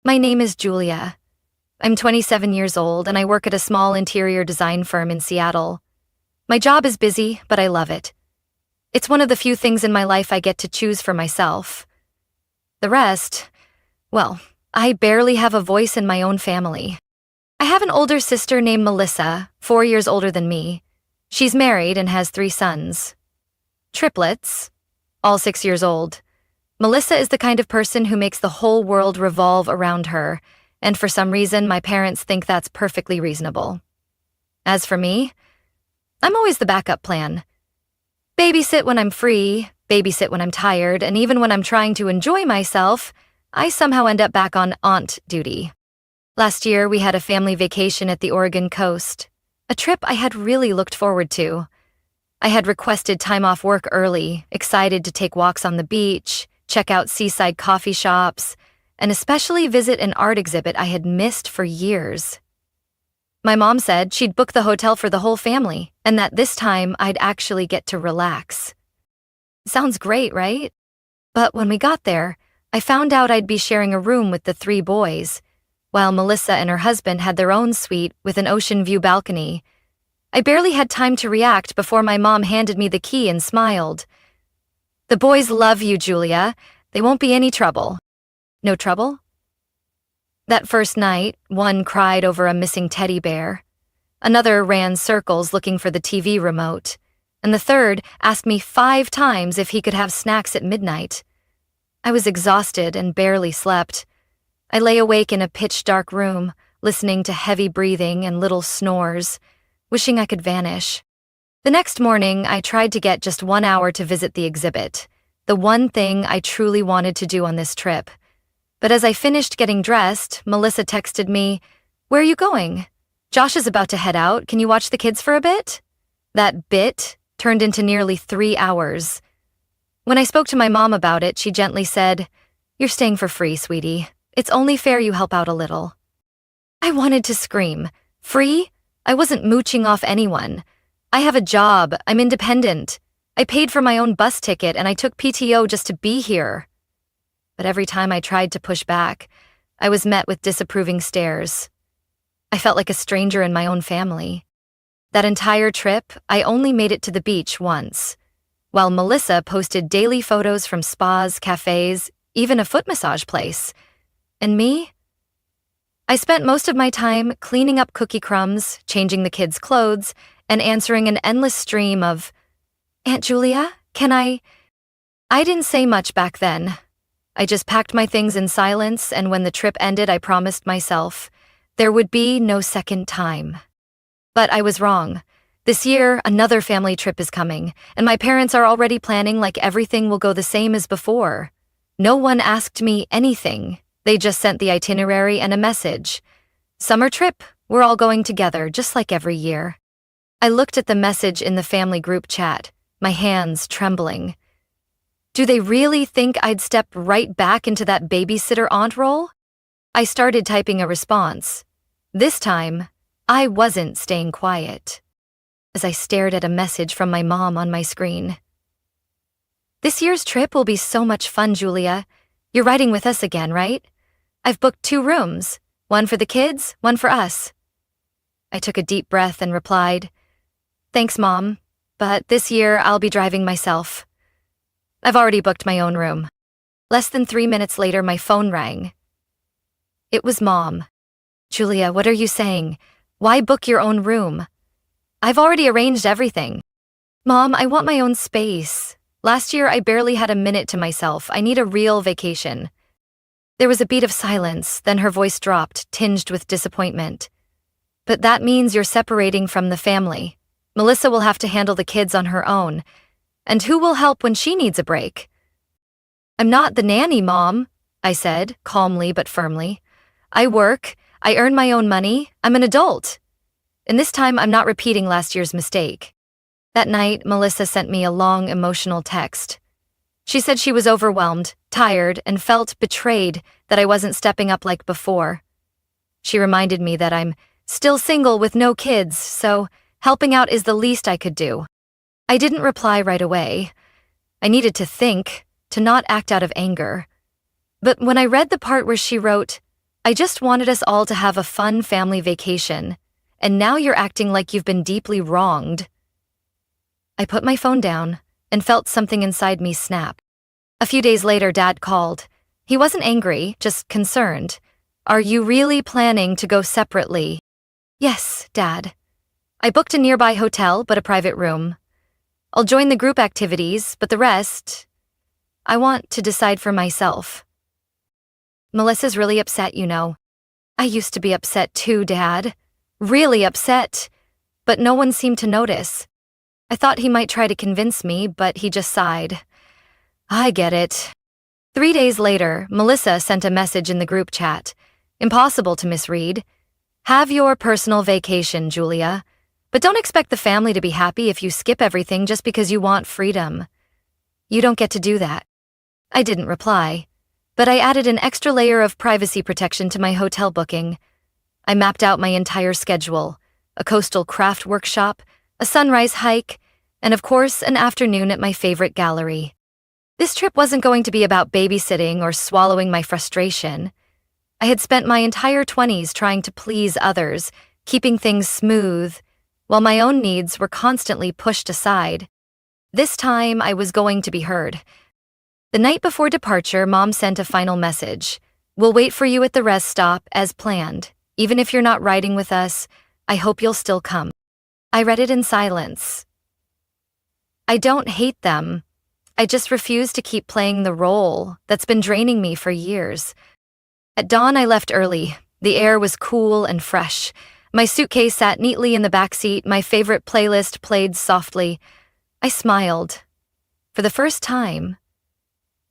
My name is Julia. I'm 27 years old and I work at a small interior design firm in Seattle. My job is busy, but I love it. It's one of the few things in my life I get to choose for myself. The rest, well, I barely have a voice in my own family. I have an older sister named Melissa, 4 years older than me. She's married and has 3 sons. Triplets, all 6 years old. Melissa is the kind of person who makes the whole world revolve around her, and for some reason my parents think that's perfectly reasonable. As for me, I'm always the backup plan. Babysit when I'm free, babysit when I'm tired, and even when I'm trying to enjoy myself, I somehow end up back on aunt duty. Last year we had a family vacation at the Oregon coast, a trip I had really looked forward to. I had requested time off work early, excited to take walks on the beach, check out seaside coffee shops, and especially visit an art exhibit I had missed for years. My mom said she'd book the hotel for the whole family, and that this time I'd actually get to relax. Sounds great, right? But when we got there, I found out I'd be sharing a room with the 3 boys, while Melissa and her husband had their own suite with an ocean view balcony. I barely had time to react before my mom handed me the key and smiled. "The boys love you, Julia. They won't be any trouble." No trouble? That first night, one cried over a missing teddy bear. Another ran circles looking for the TV remote. And the third asked me 5 times if he could have snacks at midnight. I was exhausted and barely slept. I lay awake in a pitch-dark room, listening to heavy breathing and little snores, wishing I could vanish. The next morning, I tried to get just 1 hour to visit the exhibit, the one thing I truly wanted to do on this trip. But as I finished getting dressed, Melissa texted me, "Where are you going? Josh is about to head out. Can you watch the kids for a bit?" That bit turned into nearly 3 hours. When I spoke to my mom about it, she gently said, "You're staying for free, sweetie. It's only fair you help out a little." I wanted to scream. Free? I wasn't mooching off anyone. I have a job. I'm independent. I paid for my own bus ticket and I took PTO just to be here. But every time I tried to push back, I was met with disapproving stares. I felt like a stranger in my own family. That entire trip, I only made it to the beach once, while Melissa posted daily photos from spas, cafes, even a foot massage place. And me? I spent most of my time cleaning up cookie crumbs, changing the kids' clothes, and answering an endless stream of, "Aunt Julia, can I?" I didn't say much back then. I just packed my things in silence, and when the trip ended, I promised myself there would be no second time. But I was wrong. This year, another family trip is coming, and my parents are already planning like everything will go the same as before. No one asked me anything. They just sent the itinerary and a message. "Summer trip, we're all going together, just like every year." I looked at the message in the family group chat, my hands trembling. Do they really think I'd step right back into that babysitter aunt role? I started typing a response. This time, I wasn't staying quiet. As I stared at a message from my mom on my screen. "This year's trip will be so much fun, Julia. You're riding with us again, right? I've booked 2 rooms, one for the kids, one for us." I took a deep breath and replied, "Thanks, Mom, but this year I'll be driving myself. I've already booked my own room." Less than 3 minutes later, my phone rang. It was Mom. "Julia, what are you saying? Why book your own room? I've already arranged everything." "Mom, I want my own space. Last year I barely had a minute to myself. I need a real vacation." There was a beat of silence, then her voice dropped, tinged with disappointment. "But that means you're separating from the family. Melissa will have to handle the kids on her own. And who will help when she needs a break?" "I'm not the nanny, Mom," I said, calmly but firmly. "I work, I earn my own money, I'm an adult. And this time I'm not repeating last year's mistake." That night, Melissa sent me a long, emotional text. She said she was overwhelmed, tired, and felt betrayed that I wasn't stepping up like before. She reminded me that I'm still single with no kids, so helping out is the least I could do. I didn't reply right away. I needed to think, to not act out of anger. But when I read the part where she wrote, I just wanted us all to have a fun family vacation, and now you're acting like you've been deeply wronged. I put my phone down and felt something inside me snap. A few days later, Dad called. He wasn't angry, just concerned. Are you really planning to go separately? Yes, Dad. I booked a nearby hotel, but a private room. I'll join the group activities, but the rest, I want to decide for myself. Melissa's really upset, you know. I used to be upset too, Dad. Really upset. But no one seemed to notice. I thought he might try to convince me, but he just sighed. I get it. 3 days later, Melissa sent a message in the group chat. Impossible to misread. Have your personal vacation, Julia. But don't expect the family to be happy if you skip everything just because you want freedom. You don't get to do that. I didn't reply, but I added an extra layer of privacy protection to my hotel booking. I mapped out my entire schedule, a coastal craft workshop, a sunrise hike, and of course, an afternoon at my favorite gallery. This trip wasn't going to be about babysitting or swallowing my frustration. I had spent my entire 20s trying to please others, keeping things smooth, while my own needs were constantly pushed aside. This time, I was going to be heard. The night before departure, Mom sent a final message. We'll wait for you at the rest stop as planned. Even if you're not riding with us, I hope you'll still come. I read it in silence. I don't hate them. I just refuse to keep playing the role that's been draining me for years. At dawn, I left early. The air was cool and fresh. My suitcase sat neatly in the backseat, my favorite playlist played softly. I smiled. For the first time,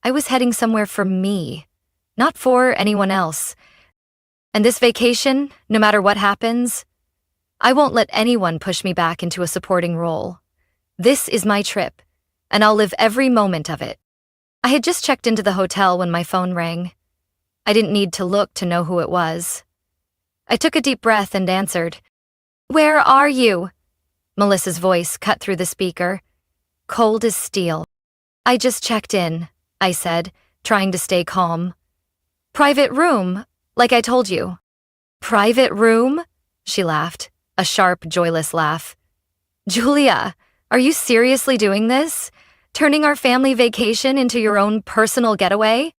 I was heading somewhere for me, not for anyone else. And this vacation, no matter what happens, I won't let anyone push me back into a supporting role. This is my trip, and I'll live every moment of it. I had just checked into the hotel when my phone rang. I didn't need to look to know who it was. I took a deep breath and answered. Where are you? Melissa's voice cut through the speaker. Cold as steel. I just checked in, I said, trying to stay calm. Private room, like I told you. Private room? She laughed, a sharp, joyless laugh. Julia, are you seriously doing this? Turning our family vacation into your own personal getaway?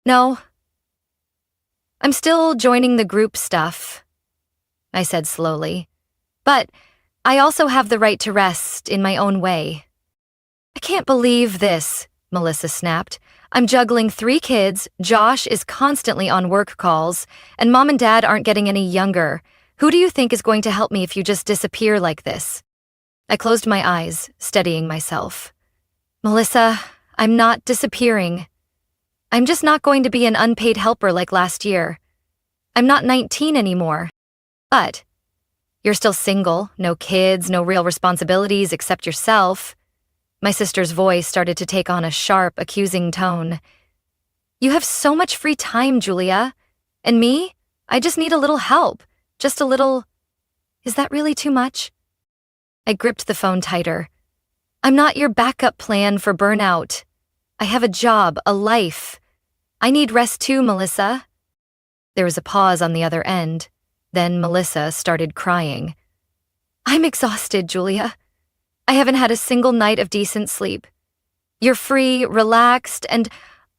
No. I'm still joining the group stuff, I said slowly. But I also have the right to rest in my own way. I can't believe this, Melissa snapped. I'm juggling 3 kids, Josh is constantly on work calls, and Mom and Dad aren't getting any younger. Who do you think is going to help me if you just disappear like this? I closed my eyes, steadying myself. Melissa, I'm not disappearing. I'm just not going to be an unpaid helper like last year. I'm not 19 anymore. But you're still single, no kids, no real responsibilities except yourself. My sister's voice started to take on a sharp, accusing tone. You have so much free time, Julia. And me? I just need a little help. Just a little... Is that really too much? I gripped the phone tighter. I'm not your backup plan for burnout. I have a job, a life. I need rest too, Melissa. There was a pause on the other end. Then Melissa started crying. I'm exhausted, Julia. I haven't had a single night of decent sleep. You're free, relaxed, and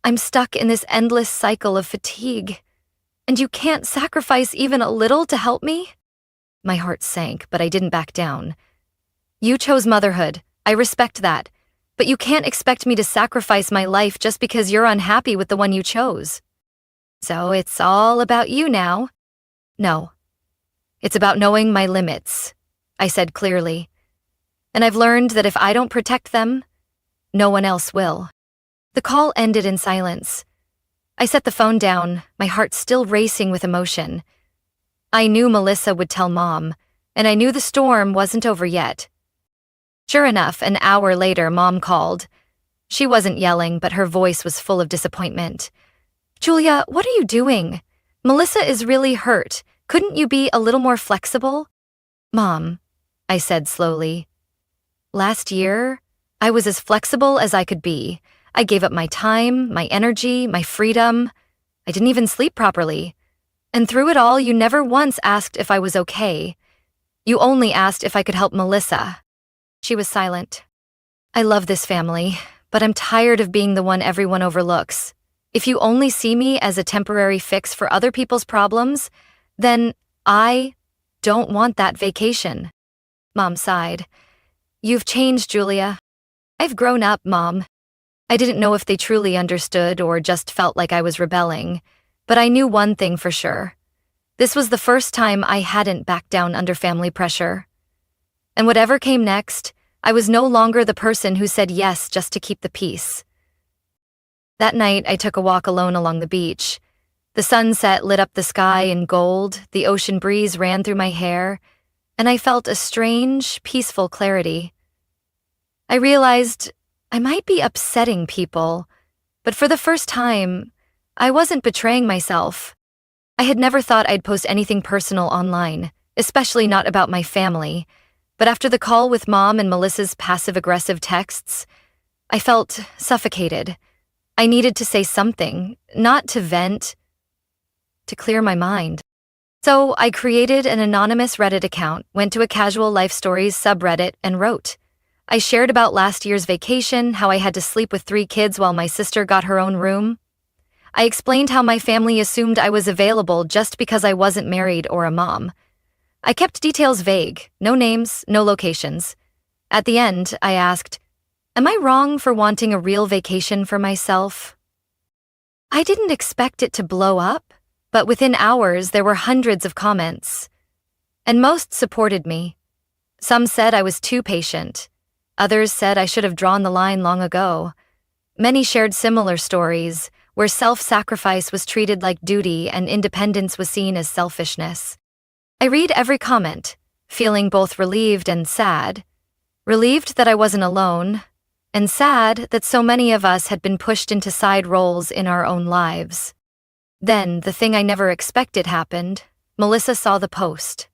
I'm stuck in this endless cycle of fatigue. And you can't sacrifice even a little to help me? My heart sank, but I didn't back down. You chose motherhood. I respect that. But you can't expect me to sacrifice my life just because you're unhappy with the one you chose. So it's all about you now. No. It's about knowing my limits, I said clearly. And I've learned that if I don't protect them, no one else will. The call ended in silence. I set the phone down, my heart still racing with emotion. I knew Melissa would tell Mom, and I knew the storm wasn't over yet. Sure enough, an hour later, Mom called. She wasn't yelling, but her voice was full of disappointment. Julia, what are you doing? Melissa is really hurt. Couldn't you be a little more flexible? Mom, I said slowly. Last year, I was as flexible as I could be. I gave up my time, my energy, my freedom. I didn't even sleep properly. And through it all, you never once asked if I was okay. You only asked if I could help Melissa." She was silent. "I love this family, but I'm tired of being the one everyone overlooks. If you only see me as a temporary fix for other people's problems, then I don't want that vacation." Mom sighed. "You've changed, Julia. I've grown up, Mom." I didn't know if they truly understood or just felt like I was rebelling, but I knew one thing for sure. This was the first time I hadn't backed down under family pressure. And whatever came next, I was no longer the person who said yes just to keep the peace. That night, I took a walk alone along the beach. The sunset lit up the sky in gold, the ocean breeze ran through my hair, and I felt a strange, peaceful clarity. I realized I might be upsetting people, but for the first time, I wasn't betraying myself. I had never thought I'd post anything personal online, especially not about my family, but after the call with Mom and Melissa's passive-aggressive texts, I felt suffocated. I needed to say something, not to vent, to clear my mind. So I created an anonymous Reddit account, went to a casual life stories subreddit, and wrote. I shared about last year's vacation, how I had to sleep with 3 kids while my sister got her own room. I explained how my family assumed I was available just because I wasn't married or a mom. I kept details vague, no names, no locations. At the end, I asked, "Am I wrong for wanting a real vacation for myself?" I didn't expect it to blow up, but within hours there were hundreds of comments. And most supported me. Some said I was too patient. Others said I should have drawn the line long ago. Many shared similar stories, where self-sacrifice was treated like duty and independence was seen as selfishness. I read every comment, feeling both relieved and sad. Relieved that I wasn't alone, and sad that so many of us had been pushed into side roles in our own lives. Then, the thing I never expected happened. Melissa saw the post.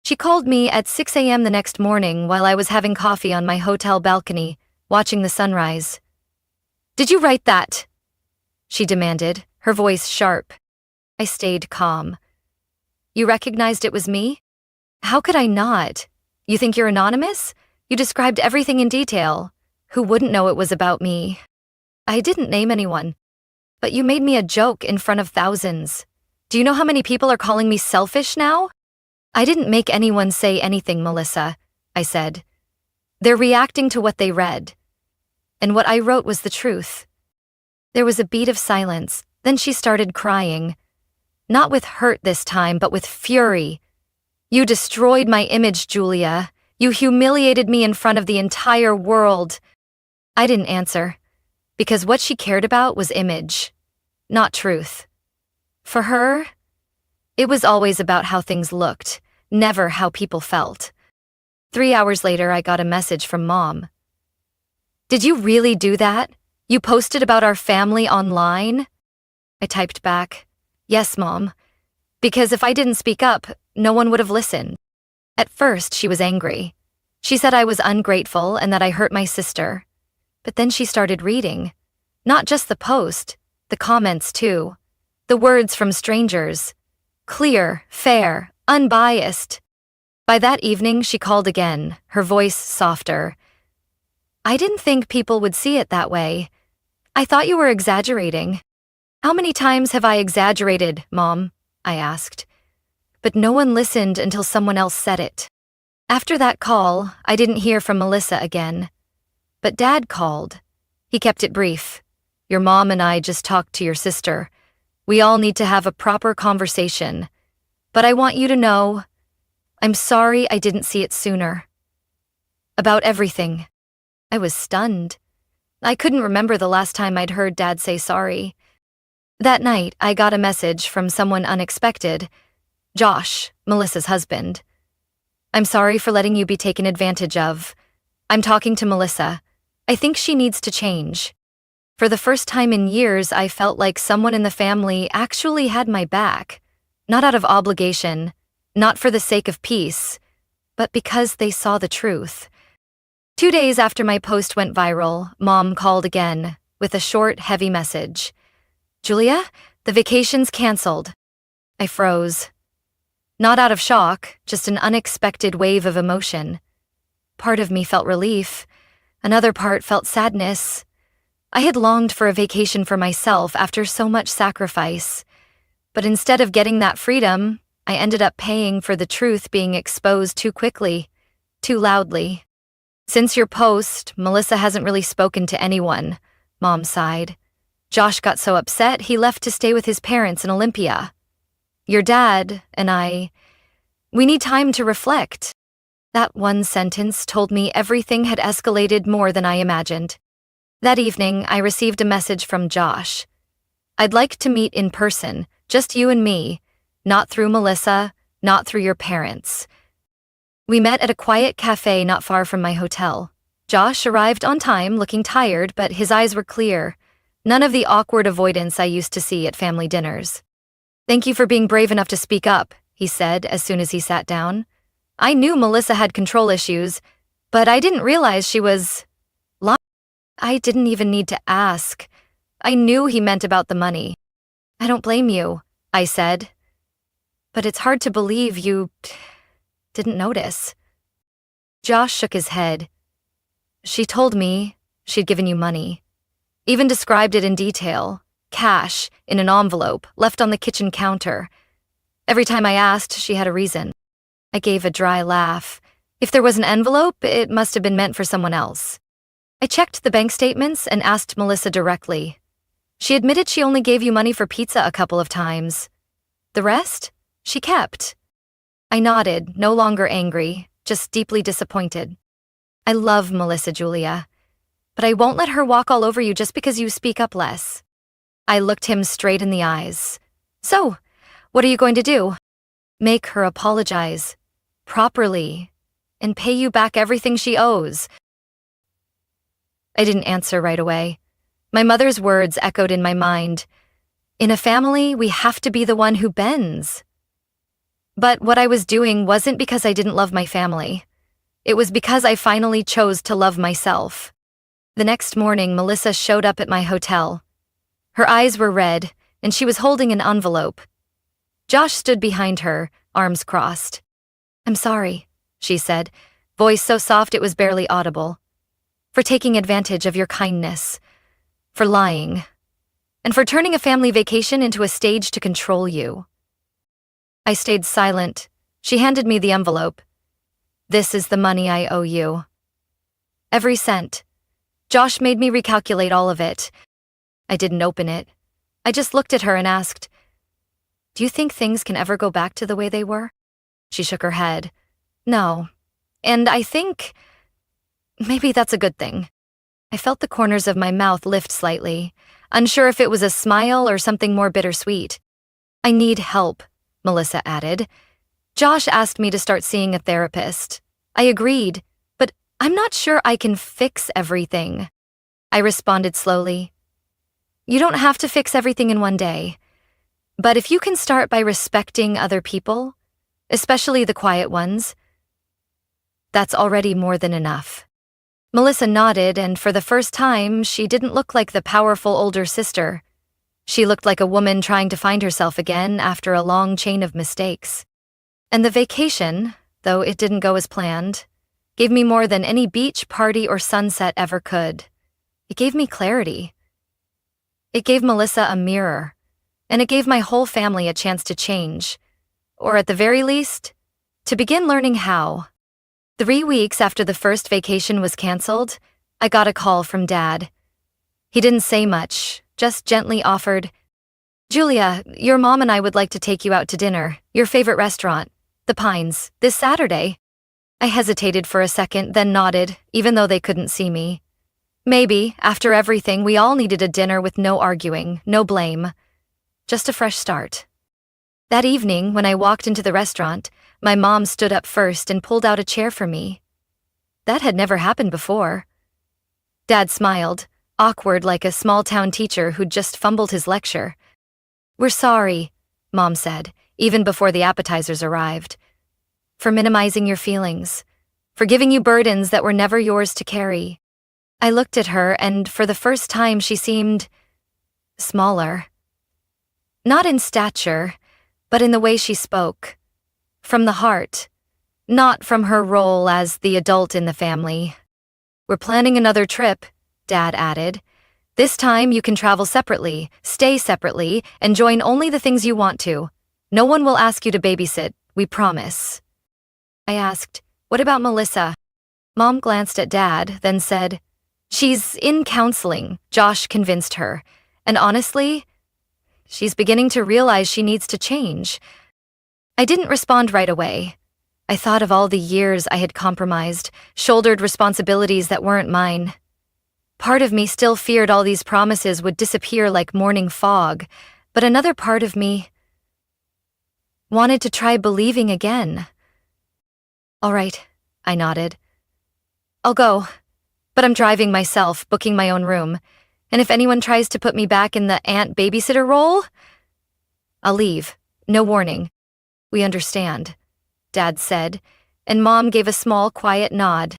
She called me at 6 a.m. the next morning while I was having coffee on my hotel balcony, watching the sunrise. "Did you write that?" she demanded, her voice sharp. I stayed calm. "You recognized it was me? How could I not? You think you're anonymous? You described everything in detail. Who wouldn't know it was about me?" "I didn't name anyone. But you made me a joke in front of thousands. Do you know how many people are calling me selfish now?" "I didn't make anyone say anything, Melissa," I said. "They're reacting to what they read. And what I wrote was the truth." There was a beat of silence, then she started crying. Not with hurt this time, but with fury. "You destroyed my image, Julia. You humiliated me in front of the entire world." I didn't answer, because what she cared about was image, not truth. For her, it was always about how things looked, never how people felt. 3 hours later, I got a message from Mom. "Did you really do that? You posted about our family online?" I typed back, "Yes, Mom. Because if I didn't speak up, no one would have listened." At first, she was angry. She said I was ungrateful and that I hurt my sister. But then she started reading. Not just the post, the comments too. The words from strangers. Clear, fair, unbiased. By that evening, she called again, her voice softer. "I didn't think people would see it that way. I thought you were exaggerating." "How many times have I exaggerated, Mom?" I asked. But no one listened until someone else said it. After that call, I didn't hear from Melissa again. But Dad called. He kept it brief. "Your mom and I just talked to your sister. We all need to have a proper conversation. But I want you to know, I'm sorry I didn't see it sooner." About everything. I was stunned. I couldn't remember the last time I'd heard Dad say sorry. That night, I got a message from someone unexpected. Josh, Melissa's husband. "I'm sorry for letting you be taken advantage of. I'm talking to Melissa. I think she needs to change." For the first time in years, I felt like someone in the family actually had my back. Not out of obligation, not for the sake of peace, but because they saw the truth. 2 days after my post went viral, Mom called again, with a short, heavy message. "Julia, the vacation's canceled." I froze. Not out of shock, just an unexpected wave of emotion. Part of me felt relief. Another part felt sadness. I had longed for a vacation for myself after so much sacrifice. But instead of getting that freedom, I ended up paying for the truth being exposed too quickly, too loudly. Since your post, Melissa hasn't really spoken to anyone, Mom sighed. Josh got so upset he left to stay with his parents in Olympia. Your dad and we need time to reflect. That one sentence told me everything had escalated more than I imagined. That evening, I received a message from Josh. I'd like to meet in person, just you and me, not through Melissa, not through your parents. We met at a quiet cafe not far from my hotel. Josh arrived on time, looking tired, but his eyes were clear. None of the awkward avoidance I used to see at family dinners. Thank you for being brave enough to speak up, he said as soon as he sat down. I knew Melissa had control issues, but I didn't realize she was lying. I didn't even need to ask. I knew he meant about the money. I don't blame you, I said. But it's hard to believe you didn't notice. Josh shook his head. She told me she'd given you money. Even described it in detail. Cash, in an envelope, left on the kitchen counter. Every time I asked, she had a reason. I gave a dry laugh. If there was an envelope, it must have been meant for someone else. I checked the bank statements and asked Melissa directly. She admitted she only gave you money for pizza a couple of times. The rest, she kept. I nodded, no longer angry, just deeply disappointed. I love Melissa, Julia, but I won't let her walk all over you just because you speak up less. I looked him straight in the eyes. So, what are you going to do? Make her apologize, properly, and pay you back everything she owes. I didn't answer right away. My mother's words echoed in my mind. In a family, we have to be the one who bends. But what I was doing wasn't because I didn't love my family. It was because I finally chose to love myself. The next morning, Melissa showed up at my hotel. Her eyes were red, and she was holding an envelope. Josh stood behind her, arms crossed. I'm sorry, she said, voice so soft it was barely audible. For taking advantage of your kindness. For lying. And for turning a family vacation into a stage to control you. I stayed silent. She handed me the envelope. This is the money I owe you. Every cent. Josh made me recalculate all of it. I didn't open it. I just looked at her and asked, do you think things can ever go back to the way they were? She shook her head. No. And I think maybe that's a good thing. I felt the corners of my mouth lift slightly, unsure if it was a smile or something more bittersweet. I need help, Melissa added. Josh asked me to start seeing a therapist. I agreed, but I'm not sure I can fix everything. I responded slowly. You don't have to fix everything in one day. But if you can start by respecting other people, especially the quiet ones, that's already more than enough. Melissa nodded, and for the first time, she didn't look like the powerful older sister. She looked like a woman trying to find herself again after a long chain of mistakes. And the vacation, though it didn't go as planned, gave me more than any beach, party, or sunset ever could. It gave me clarity. It gave Melissa a mirror, and it gave my whole family a chance to change, or at the very least, to begin learning how. 3 weeks after the first vacation was canceled, I got a call from Dad. He didn't say much, just gently offered, Julia, your mom and I would like to take you out to dinner, your favorite restaurant, The Pines, this Saturday. I hesitated for a second, then nodded, even though they couldn't see me. Maybe, after everything, we all needed a dinner with no arguing, no blame. Just a fresh start. That evening, when I walked into the restaurant, my mom stood up first and pulled out a chair for me. That had never happened before. Dad smiled, awkward like a small-town teacher who'd just fumbled his lecture. We're sorry, Mom said, even before the appetizers arrived. For minimizing your feelings. For giving you burdens that were never yours to carry. I looked at her, and for the first time she seemed smaller. Not in stature, but in the way she spoke. From the heart, not from her role as the adult in the family. "We're planning another trip," Dad added. "This time you can travel separately, stay separately, and join only the things you want to. No one will ask you to babysit, we promise." I asked, "What about Melissa?" Mom glanced at Dad, then said, "She's in counseling," Josh convinced her. "And honestly, she's beginning to realize she needs to change." I didn't respond right away. I thought of all the years I had compromised, shouldered responsibilities that weren't mine. Part of me still feared all these promises would disappear like morning fog, but another part of me wanted to try believing again. "All right," I nodded. "I'll go, but I'm driving myself, booking my own room, and if anyone tries to put me back in the aunt babysitter role, I'll leave, no warning." "We understand," Dad said, and Mom gave a small, quiet nod.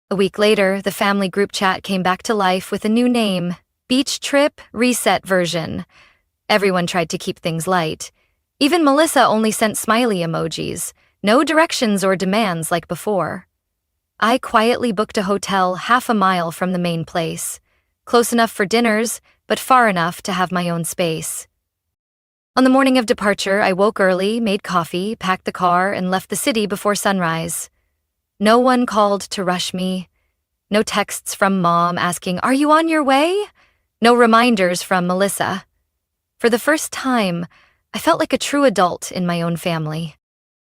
A week later, the family group chat came back to life with a new name, Beach Trip Reset Version. Everyone tried to keep things light. Even Melissa only sent smiley emojis, no directions or demands like before. I quietly booked a hotel half a mile from the main place, close enough for dinners, but far enough to have my own space. On the morning of departure, I woke early, made coffee, packed the car, and left the city before sunrise. No one called to rush me. No texts from Mom asking, "Are you on your way?" No reminders from Melissa. For the first time, I felt like a true adult in my own family.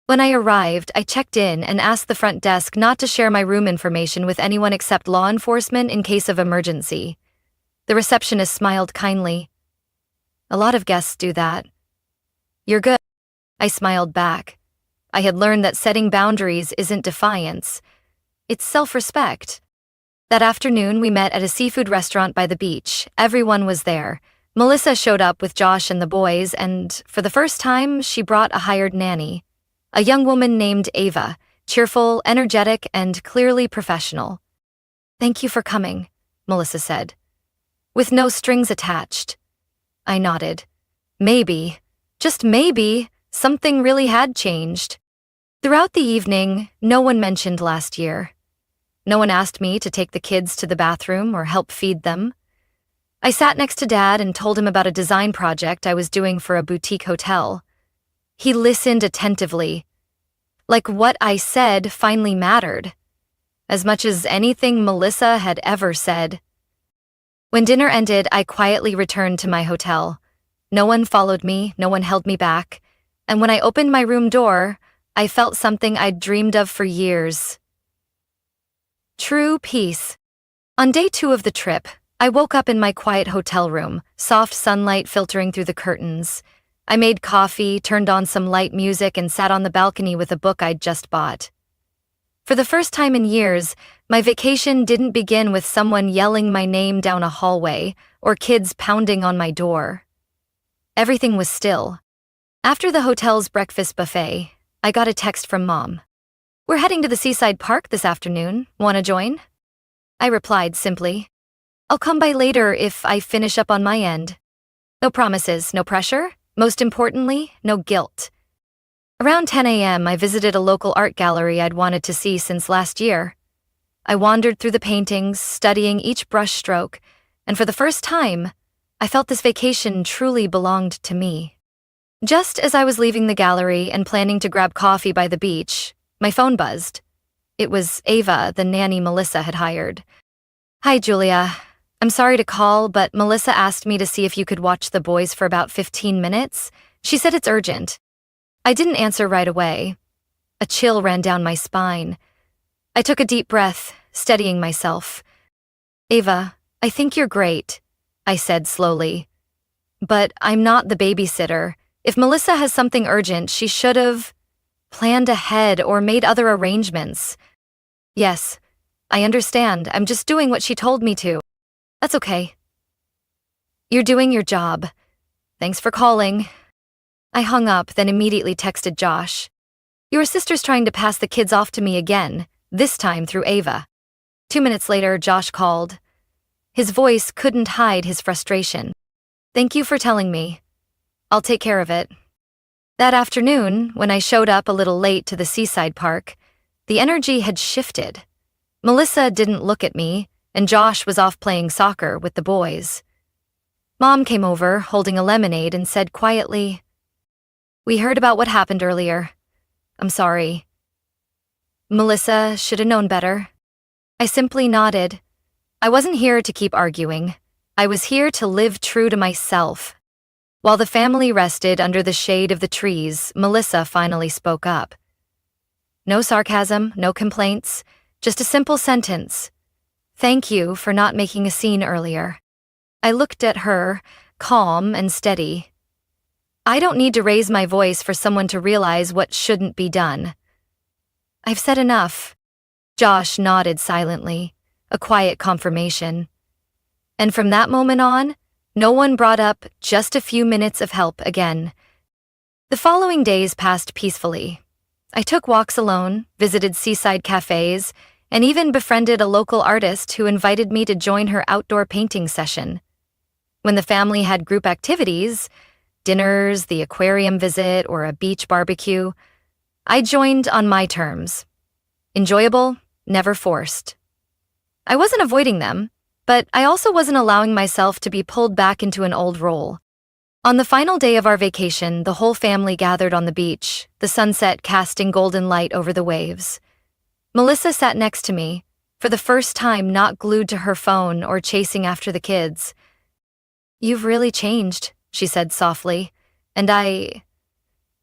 When I arrived, I checked in and asked the front desk not to share my room information with anyone except law enforcement in case of emergency. The receptionist smiled kindly. "A lot of guests do that." "You're good." I smiled back. I had learned that setting boundaries isn't defiance. It's self-respect. That afternoon, we met at a seafood restaurant by the beach. Everyone was there. Melissa showed up with Josh and the boys, and for the first time, she brought a hired nanny. A young woman named Ava, cheerful, energetic, and clearly professional. "Thank you for coming," Melissa said. "With no strings attached." I nodded. Maybe, just maybe, something really had changed. Throughout the evening, no one mentioned last year. No one asked me to take the kids to the bathroom or help feed them. I sat next to Dad and told him about a design project I was doing for a boutique hotel. He listened attentively, like what I said finally mattered, as much as anything Melissa had ever said. When dinner ended, I quietly returned to my hotel. No one followed me, no one held me back, and when I opened my room door, I felt something I'd dreamed of for years. True peace. On day 2 of the trip, I woke up in my quiet hotel room, soft sunlight filtering through the curtains. I made coffee, turned on some light music, and sat on the balcony with a book I'd just bought. For the first time in years, my vacation didn't begin with someone yelling my name down a hallway or kids pounding on my door. Everything was still. After the hotel's breakfast buffet, I got a text from Mom. "We're heading to the seaside park this afternoon. Wanna join?" I replied simply, "I'll come by later if I finish up on my end." No promises, no pressure. Most importantly, no guilt. Around 10 a.m., I visited a local art gallery I'd wanted to see since last year. I wandered through the paintings, studying each brush stroke, and for the first time, I felt this vacation truly belonged to me. Just as I was leaving the gallery and planning to grab coffee by the beach, my phone buzzed. It was Ava, the nanny Melissa had hired. "Hi, Julia. I'm sorry to call, but Melissa asked me to see if you could watch the boys for about 15 minutes. She said it's urgent." I didn't answer right away. A chill ran down my spine. I took a deep breath, steadying myself. "Ava, I think you're great," I said slowly. "But I'm not the babysitter. If Melissa has something urgent, she should have planned ahead or made other arrangements." "Yes, I understand. I'm just doing what she told me to." "That's okay. You're doing your job. Thanks for calling." I hung up, then immediately texted Josh. "Your sister's trying to pass the kids off to me again, this time through Ava." 2 minutes later, Josh called. His voice couldn't hide his frustration. "Thank you for telling me. I'll take care of it." That afternoon, when I showed up a little late to the seaside park, the energy had shifted. Melissa didn't look at me, and Josh was off playing soccer with the boys. Mom came over, holding a lemonade, and said quietly, "We heard about what happened earlier. I'm sorry." Melissa should have known better. I simply nodded. I wasn't here to keep arguing. I was here to live true to myself. While the family rested under the shade of the trees, Melissa finally spoke up. No sarcasm, no complaints, just a simple sentence. "Thank you for not making a scene earlier." I looked at her, calm and steady. I don't need to raise my voice for someone to realize what shouldn't be done. "I've said enough." Josh nodded silently, a quiet confirmation. And from that moment on, no one brought up just a few minutes of help again. The following days passed peacefully. I took walks alone, visited seaside cafes, and even befriended a local artist who invited me to join her outdoor painting session. When the family had group activities, dinners, the aquarium visit, or a beach barbecue, I joined on my terms. Enjoyable, never forced. I wasn't avoiding them, but I also wasn't allowing myself to be pulled back into an old role. On the final day of our vacation, the whole family gathered on the beach, the sunset casting golden light over the waves. Melissa sat next to me, for the first time not glued to her phone or chasing after the kids. "You've really changed," she said softly, and I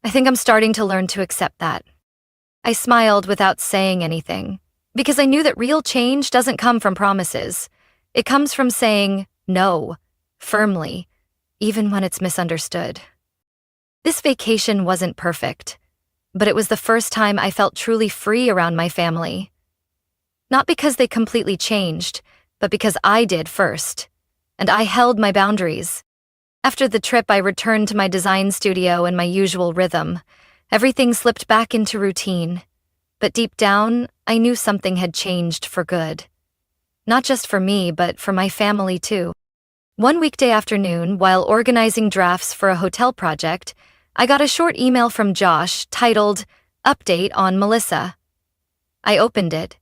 think I'm starting to learn to accept that. I smiled without saying anything, because I knew that real change doesn't come from promises. It comes from saying no, firmly, even when it's misunderstood. This vacation wasn't perfect, but it was the first time I felt truly free around my family. Not because they completely changed, but because I did first, and I held my boundaries. After the trip, I returned to my design studio and my usual rhythm. Everything slipped back into routine, but deep down, I knew something had changed for good. Not just for me, but for my family too. One weekday afternoon, while organizing drafts for a hotel project, I got a short email from Josh titled, "Update on Melissa." I opened it,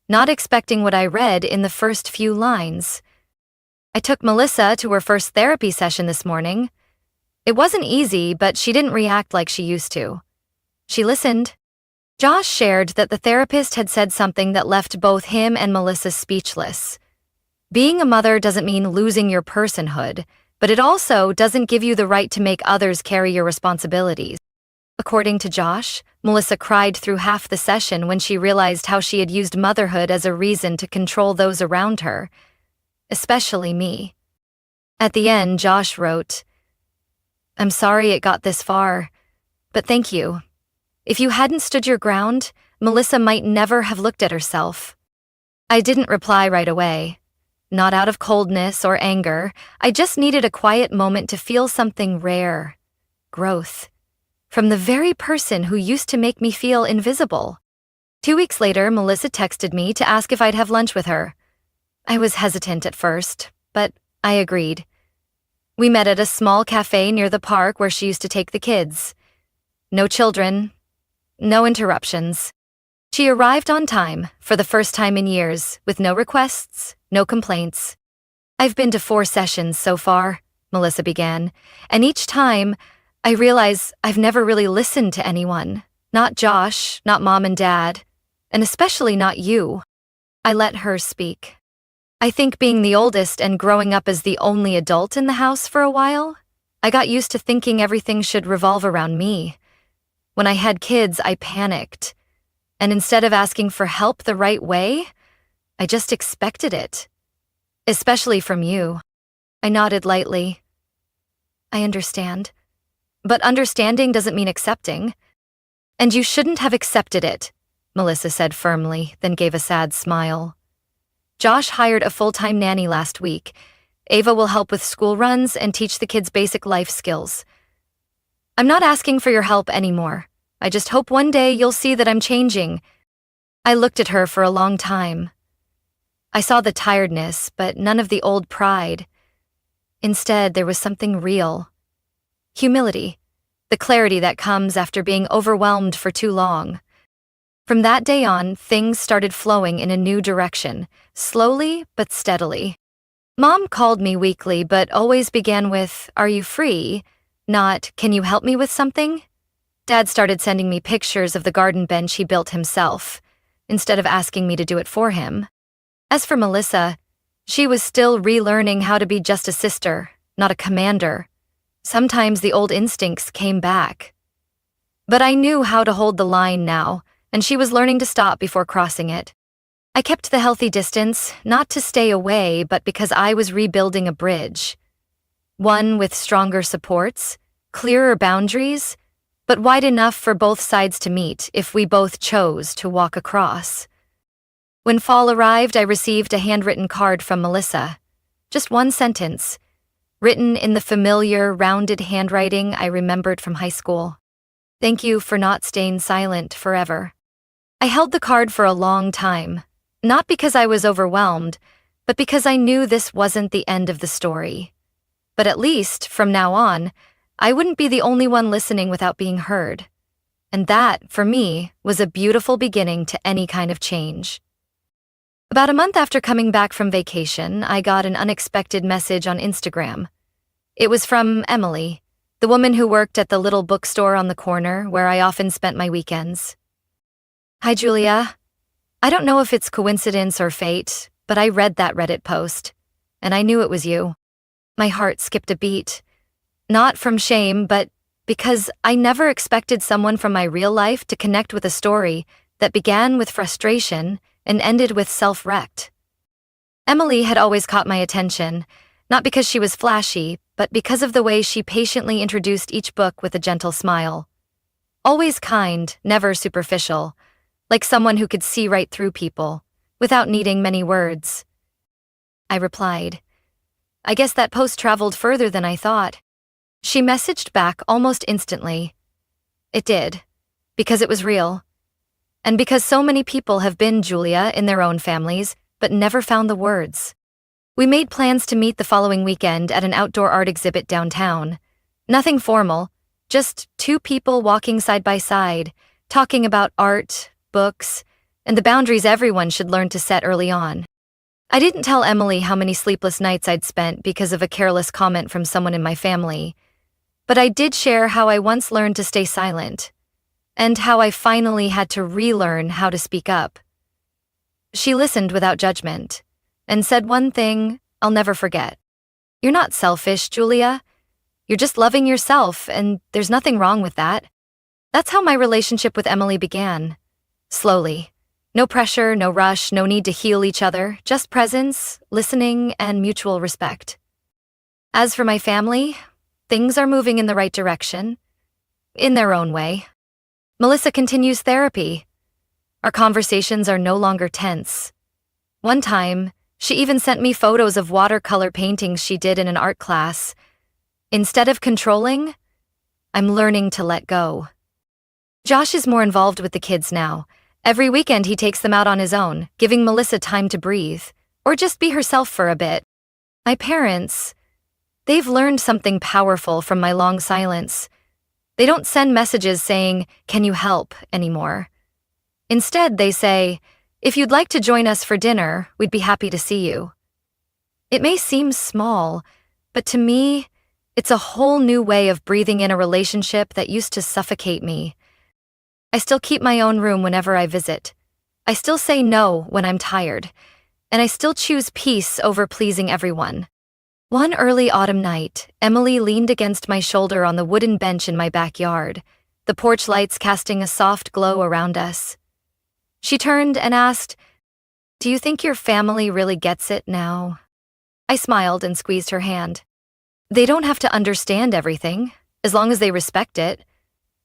not expecting what I read in the first few lines. "I took Melissa to her first therapy session this morning. It wasn't easy, but she didn't react like she used to. She listened." Josh shared that the therapist had said something that left both him and Melissa speechless. Being a mother doesn't mean losing your personhood, but it also doesn't give you the right to make others carry your responsibilities. According to Josh, Melissa cried through half the session when she realized how she had used motherhood as a reason to control those around her, especially me. At the end, Josh wrote, "I'm sorry it got this far, but thank you. If you hadn't stood your ground, Melissa might never have looked at herself." I didn't reply right away. Not out of coldness or anger, I just needed a quiet moment to feel something rare. Growth. From the very person who used to make me feel invisible. 2 weeks later, Melissa texted me to ask if I'd have lunch with her. I was hesitant at first, but I agreed. We met at a small cafe near the park where she used to take the kids. No children, no interruptions. She arrived on time, for the first time in years, with no requests, no complaints. "I've been to 4 sessions so far," Melissa began, "and each time, I realize I've never really listened to anyone. Not Josh, not Mom and Dad, and especially not you." I let her speak. I think being the oldest and growing up as the only adult in the house for a while, I got used to thinking everything should revolve around me. When I had kids, I panicked. And instead of asking for help the right way, I just expected it. Especially from you. I nodded lightly. "I understand. But understanding doesn't mean accepting." "And you shouldn't have accepted it," Melissa said firmly, then gave a sad smile. "Josh hired a full-time nanny last week. Ava will help with school runs and teach the kids basic life skills. I'm not asking for your help anymore. I just hope one day you'll see that I'm changing." I looked at her for a long time. I saw the tiredness, but none of the old pride. Instead, there was something real. Humility. the clarity that comes after being overwhelmed for too long. From that day on, things started flowing in a new direction, slowly but steadily. Mom called me weekly, but always began with, "Are you free?" Not, "Can you help me with something?" Dad started sending me pictures of the garden bench he built himself, instead of asking me to do it for him. As for Melissa, she was still relearning how to be just a sister, not a commander. Sometimes the old instincts came back. But I knew how to hold the line now, and she was learning to stop before crossing it. I kept the healthy distance, not to stay away, but because I was rebuilding a bridge. One with stronger supports, clearer boundaries, but wide enough for both sides to meet if we both chose to walk across. When fall arrived, I received a handwritten card from Melissa. Just one sentence, written in the familiar, rounded handwriting I remembered from high school. "Thank you for not staying silent forever." I held the card for a long time, not because I was overwhelmed, but because I knew this wasn't the end of the story. But at least, from now on, I wouldn't be the only one listening without being heard. And that, for me, was a beautiful beginning to any kind of change. About a month after coming back from vacation, I got an unexpected message on Instagram. It was from Emily, the woman who worked at the little bookstore on the corner where I often spent my weekends. "Hi, Julia. I don't know if it's coincidence or fate, but I read that Reddit post, and I knew it was you." My heart skipped a beat. Not from shame, but because I never expected someone from my real life to connect with a story that began with frustration and ended with self-wrecked. Emily had always caught my attention, not because she was flashy, but because of the way she patiently introduced each book with a gentle smile. Always kind, never superficial, like someone who could see right through people, without needing many words. I replied, "I guess that post traveled further than I thought." She messaged back almost instantly. "It did, because it was real. And because so many people have been Julia in their own families, but never found the words." We made plans to meet the following weekend at an outdoor art exhibit downtown. Nothing formal, just two people walking side by side, talking about art, books, and the boundaries everyone should learn to set early on. I didn't tell Emily how many sleepless nights I'd spent because of a careless comment from someone in my family, but I did share how I once learned to stay silent, and how I finally had to relearn how to speak up. She listened without judgment, and said one thing I'll never forget. "You're not selfish, Julia. You're just loving yourself, and there's nothing wrong with that." That's how my relationship with Emily began. Slowly. No pressure, no rush, no need to heal each other, just presence, listening, and mutual respect. As for my family, things are moving in the right direction, in their own way. Melissa continues therapy. Our conversations are no longer tense. One time, she even sent me photos of watercolor paintings she did in an art class. Instead of controlling, I'm learning to let go. Josh is more involved with the kids now. Every weekend he takes them out on his own, giving Melissa time to breathe, or just be herself for a bit. My parents, they've learned something powerful from my long silence. They don't send messages saying, "Can you help?" anymore. Instead, they say, "If you'd like to join us for dinner, we'd be happy to see you." It may seem small, but to me, it's a whole new way of breathing in a relationship that used to suffocate me. I still keep my own room whenever I visit. I still say no when I'm tired, and I still choose peace over pleasing everyone. One early autumn night, Emily leaned against my shoulder on the wooden bench in my backyard, the porch lights casting a soft glow around us. She turned and asked, "Do you think your family really gets it now?" I smiled and squeezed her hand. "They don't have to understand everything, as long as they respect it.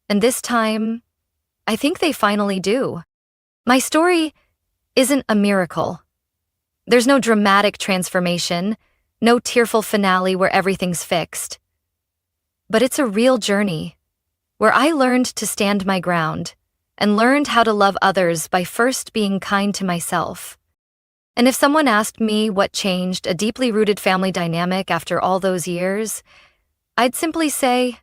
And this time, I think they finally do." My story isn't a miracle. There's no dramatic transformation, no tearful finale where everything's fixed. But it's a real journey, where I learned to stand my ground and learned how to love others by first being kind to myself. And if someone asked me what changed a deeply rooted family dynamic after all those years, I'd simply say,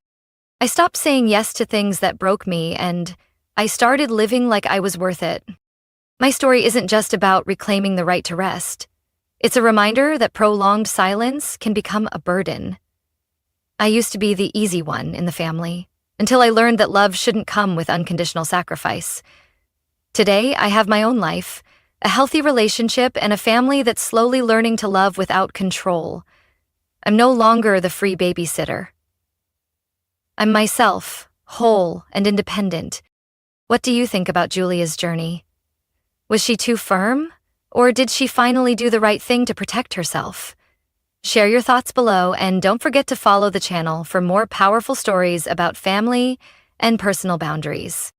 I stopped saying yes to things that broke me, and I started living like I was worth it. My story isn't just about reclaiming the right to rest. It's a reminder that prolonged silence can become a burden. I used to be the easy one in the family, until I learned that love shouldn't come with unconditional sacrifice. Today, I have my own life, a healthy relationship, and a family that's slowly learning to love without control. I'm no longer the free babysitter. I'm myself, whole and independent. What do you think about Julia's journey? Was she too firm? Or did she finally do the right thing to protect herself? Share your thoughts below, and don't forget to follow the channel for more powerful stories about family and personal boundaries.